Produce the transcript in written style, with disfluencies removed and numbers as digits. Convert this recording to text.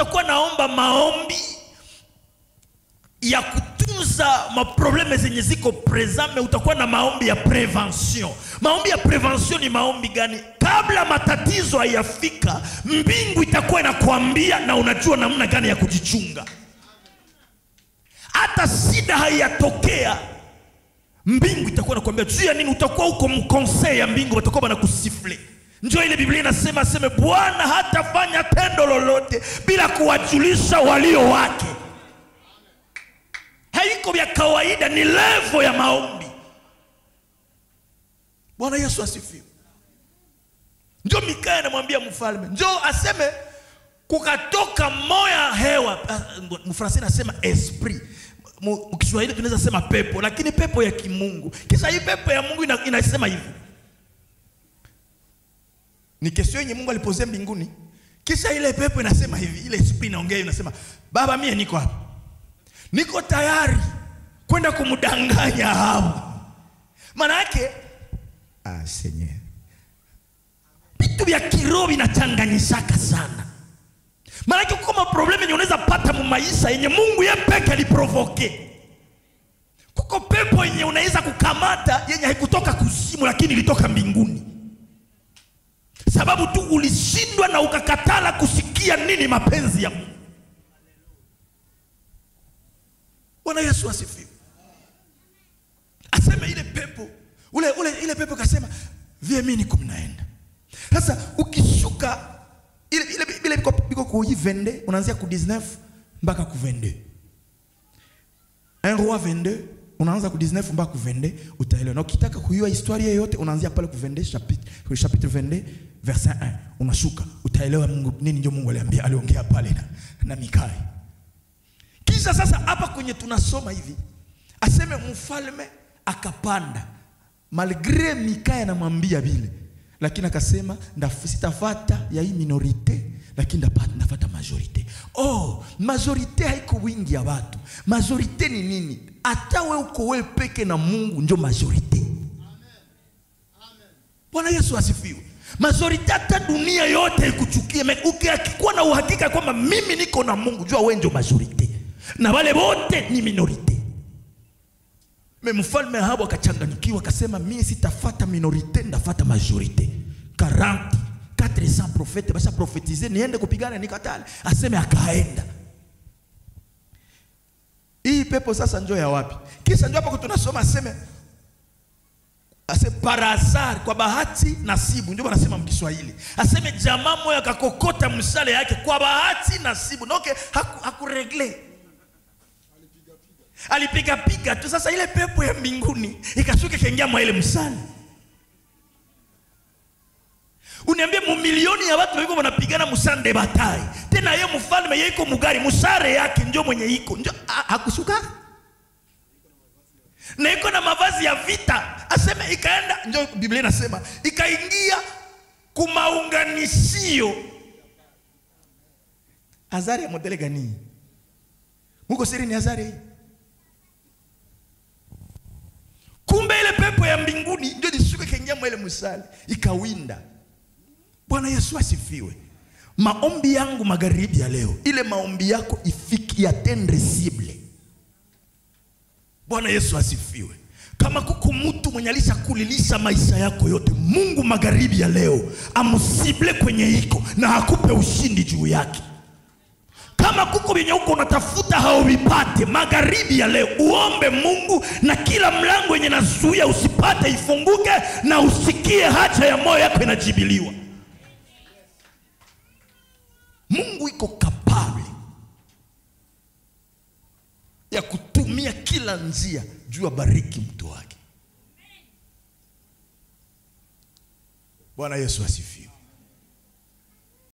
utakuwa naomba maombi ya kutunza maprobleme zenye ziko presame, utakuwa na maombi ya prevention. Maombi ya prevention ni maombi gani? Kabla matatizo hayafika, mbingu itakuwa inakuambia na unajua namna gani ya kujichunga. Hata shida haiyatokea, mbingu itakuwa inakuambia juu ya nini. Utakuwa uko mkonsei ya mbingu, watakuwa wanakusifle. Njoo ile Biblia inasema Bwana hatafanya tendo lolote bila kuwajulisha walio wake. Haiko vya kawaida, ni level ya maombi. Bwana Yesu asifiwe. Njoo Mikaya anamwambia mfalme, njoo aseme kukatoka moya hewa. Mfransi anasema esprit. Mkiswahili tunaweza sema pepo, lakini pepo ya kimungu. Kisha hii pepo ya Mungu inasema hivi. Ni kesho yenye Mungu alipozea mbinguni. Kisha ile pepo inasema hivi, ile esprit inaongea inasema, Baba mie niko hapa. Niko tayari kwenda kumdanganya hao. Maana yake Seigneur, vitu vya kiroho vinachanganyishaka sana. Maana yake kama problemi yenye unaweza pata mu maisha yenye Mungu yeye peke aliprovoke. Kuko pepo yenye unaweza kukamata yenye haikutoka kuzimu lakini ilitoka mbinguni. Sababu tu ulishindwa na ukakatala kusikia nini mapenzi ya Mungu. Bwana Yesu asifiwe. Asema ile pepo, ile pepo kasema, "Vie mimi niko mnaenda." Sasa ukishuka ile biko ku 22, unaanzia ku 19 mpaka ku 22. Un roi 22, unaanza ku 19 mpaka ku 22, utaelewa. Na ukitaka kujua historia yote unaanzia pale ku 22 chapitre 22 verset 1. Unashuka, utaelewa Mungu nini ndio Mungu aliongea pale na Mikaya. Kisha sasa hapa kwenye tunasoma hivi, aseme mfalme akapanda. Malgré Mikaya anamwambia vile, lakini akasema sitafata ya hii minorite, lakini ndafata majorite. Oh, majorite haiko wingi ya watu. Majorite ni nini? Hata wewe uko wewe peke na Mungu ndio majorite. Amen. Bwana Yesu asifiwe. Majorite hata dunia yote ikuchukie, ukikuwa na uhakika kwamba mimi niko na Mungu, jua wewe ndio majorite. Na wale wote ni minorite. Mfalme Ahabu akachanganyikiwa, akasema mimi sitafata minorite, ndafata majorite. 400 prophètes basa profetize niende kupigana nikatale. Aseme akaenda. Hii pepo sasa njoo ya wapi? Kisha njoo hapo tunasoma aseme parazar, kwa bahati nasibu, ndio wanasema mkiswahili. Aseme jamaa moja akakokota mshale yake kwa bahati nasibu. Noke hakuregle. Alipiga tu. Sasa ile pepo ya mbinguni ikashuka kaingia mwa ile msali. Uniambie mamilioni ya watu wako wanapigana musande batai. Tena yeye mfalme yeye iko mugari, musare yake ndio mwenye iko. Ndio hakushuka. Na iko na mavazi ya vita. Aseme ikaenda, ndio Biblia inasema ikaingia kumaunganishio. Azari ya modele gani? Muko siri ni azari hii. Kumbe ile pepo ya mbinguni ndio ilishuka kaingia mwa ile msali, ikawinda. Bwana Yesu asifiwe. Maombi yangu magharibi ya leo, ile maombi yako ifiki atteindre cible. Bwana Yesu asifiwe. Kama kuko mtu mwenye alishakulilisha maisha yako yote, Mungu magharibi ya leo amusible kwenye iko na hakupe ushindi juu yake. Kama kuko benye uko unatafuta hauvipate, magharibi ya leo uombe Mungu na kila mlango yenye nazuia usipate ifunguke na usikie haja ya moyo yako inajibiliwa. Mungu iko capable ya kutumia kila njia juu ya bariki mtu wake. Bwana Yesu asifiwe.